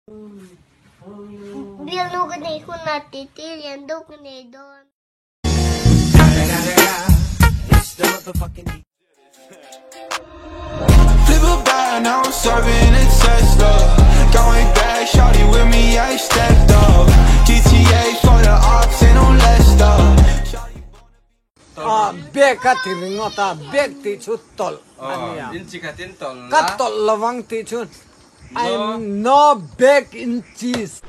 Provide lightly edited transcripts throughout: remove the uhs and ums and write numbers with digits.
Biar lu gani kuna titi yang do gani don. Flip a bag, now I'm serving a Tesla. Going back, shawty with me, I stepped up. GTA for the ops and on Leicester. Bek ti ringota bek ti chutol ania Inchi katin tol katol lawang ti chun I'm no bek in cheese.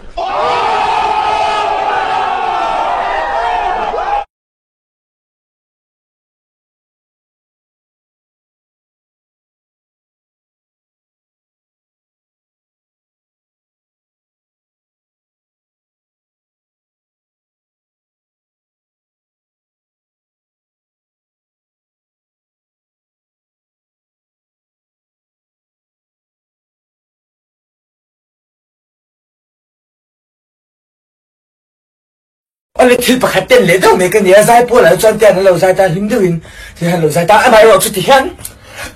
Anh thử bạc hạt tiền lệ đâu mấy cái nhà sai bữa lại chọn tiền lầu sai ta hiếm đừng thì lầu sai ta ai mà vào chút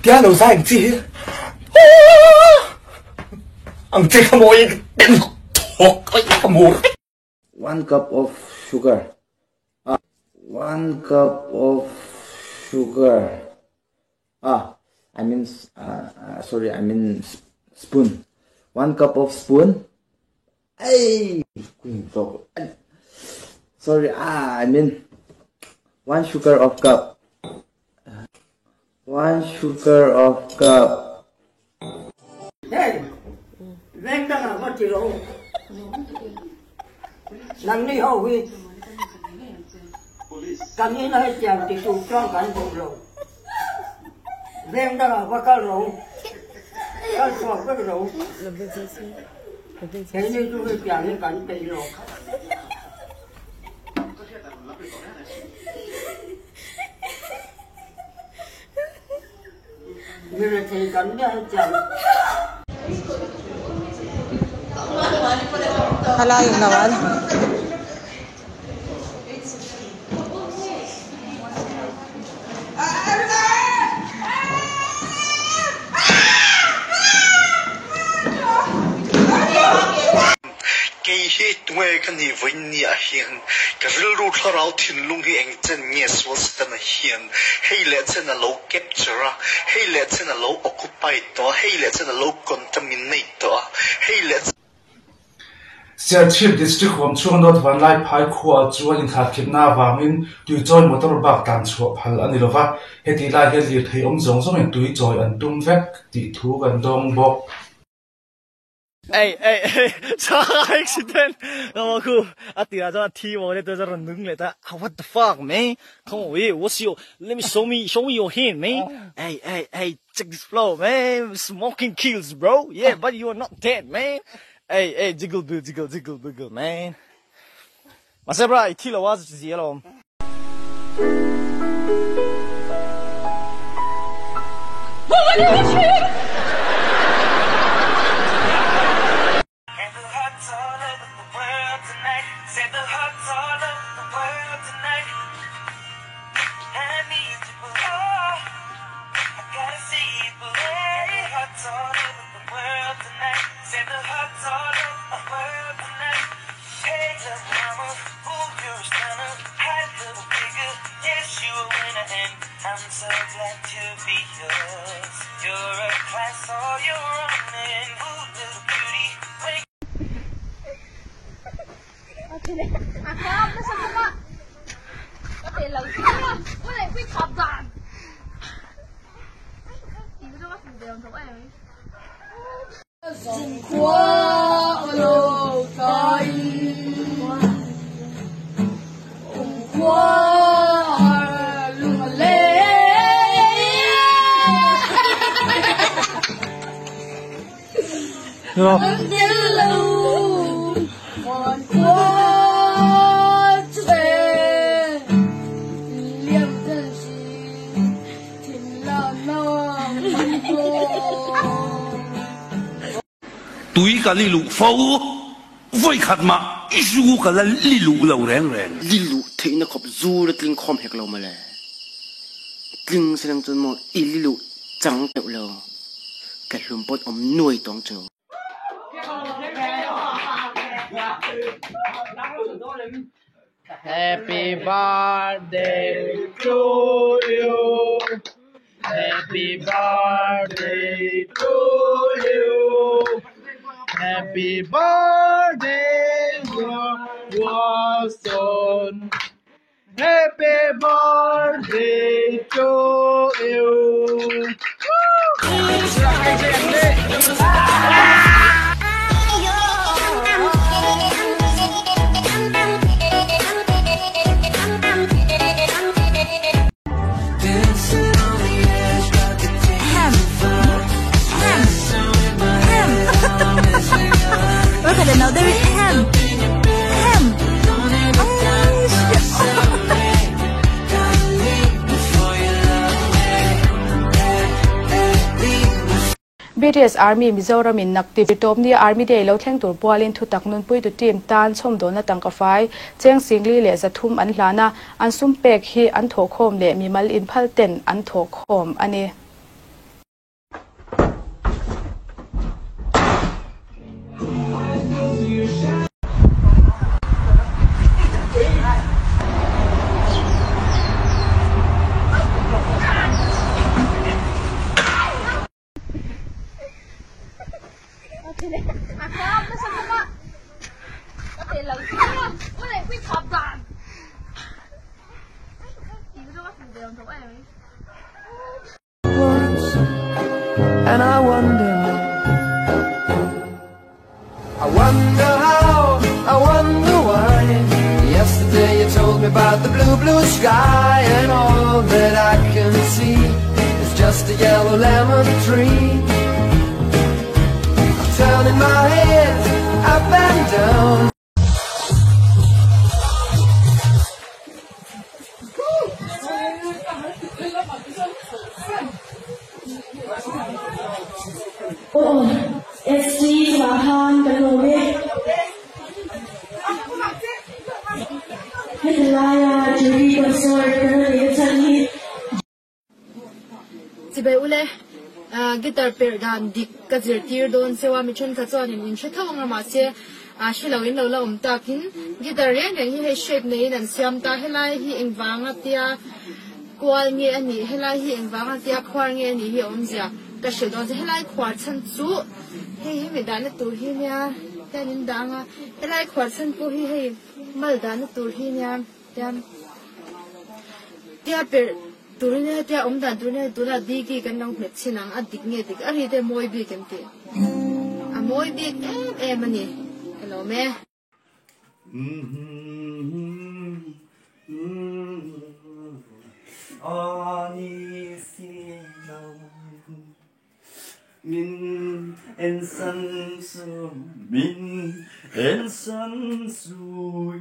tiền lầu sai anh chị anh chị không mua tiền thuốc không mua. One cup of sugar. One cup of sugar. I mean sorry, I mean spoon. One cup of spoon. Hey, sorry, I mean 1 sugar of cup. 1 sugar of cup. Hey, ven đang có chỉ đâu. Nằm đi hầu đi. Cầm như này chèo thì tụ cho cảnh bộ rồi. Ven đang có cá rượu. Cá sọ với rượu. Thế nên tôi phải chèo như cảnh tì rồi. Mira thì cảnh ra chèo. Hala yung naman. Cái hết tuệ cái này với nhà hiền cái rượu rượu thở rau thiên lung hi anh chân nhẹ số tên là hiền hay là chân là lâu capture hay là chân là lâu occupy đó hay là chân là lâu contaminate đó hay là Serchip district home chuang dot van lai phai khua chuan in khat khip na wangin tui join motor bak tan chuak phal ani lova heti lai he lir thei om zong zong in tui joy an tum vek ti thu kan dong bok. Hey, accident! No, cool. I think I don't see what it does. What the fuck, man? Come on, wait, let me show me your hand, man. Hey, check this flow, man. Smoking kills, bro. Yeah, but you are not dead, man. Hey, jiggle, man. Masabra, I tell you what, it's yellow. What are you? I'm so glad to be yours. You're a class all your own, and ooh, little beauty. Được. Túi cả lì lụ phâu với khát mà isu cả là lì lụ lâu rèn lì lụ thấy nó khop du là kinh khom hek lâu mà lẽ kinh sẽ làm cho một lì lụ trắng tiểu lâu cái lùm bớt nuôi tòng châu Happy birthday to you. Happy birthday to you. Happy birthday, Watson. Happy birthday to you. Look at another ham. Ham. BTS Army Mizoram in Nakti Tom ni Army Day lo theng tur pualin thu tak nun pui tu team tan chom do na tangkafai cheng singli le zathum an hlana an sum pek hi an tho khom le mimal in phal ten an tho khom ani And I wonder how, I wonder why. Yesterday you told me about the blue, blue sky, and all that I can see is just a yellow lemon tree. I'm turning my head up and down. SG สาธารกันเลยให้ทลายจุดที่คนสวยกันเลยทันทีจิเบอุเล่กีตาร์เปิดดันดิกกระเจิดทีร์โดนเสวามิชนกระจอนอินชุดทั้งมาเสียชิลาวินเราตากินกีตาร์เรียนอย่างที่ให้เชฟในนั้นเสียมตาให้ไล่ที่เอ็งวางอ่ะที่กวาลเงี้ยนี่ให้ไล่ที่เอ็งวางอ่ะที่ควาเงี้ยนี่ที่อมเสียกระเจิดโดนจะให้ไล่ควาชันจูเฮ้ยไม่ได้นะตัวเฮียเนี่ยแต่นินดังอ่ะให้ไล่ควาชันปูเฮ้ยไม่ได้นะตัวเฮียเนี่ยที่เป็นตัวนี้ที่อมดันตัวนี้ตัวละดีกี่กันน้องเม็ดชินังอดีตเงี้ยดิอะไรแต่มวยบีกันทีมวยบีมันนี่ฮัลโหลแม่min en san su min en san su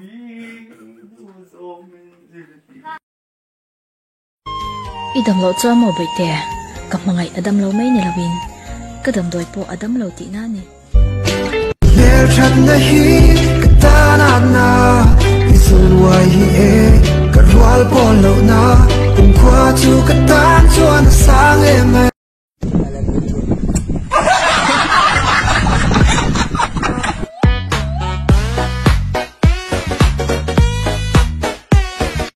idam lo cha mo bete kamangai adam lo mai ni lawin kadam doi po adam lo ti na ni Ner chan na hi katana na isun wai hi e karwal pon lo na kum khwa chu katan chuan sang em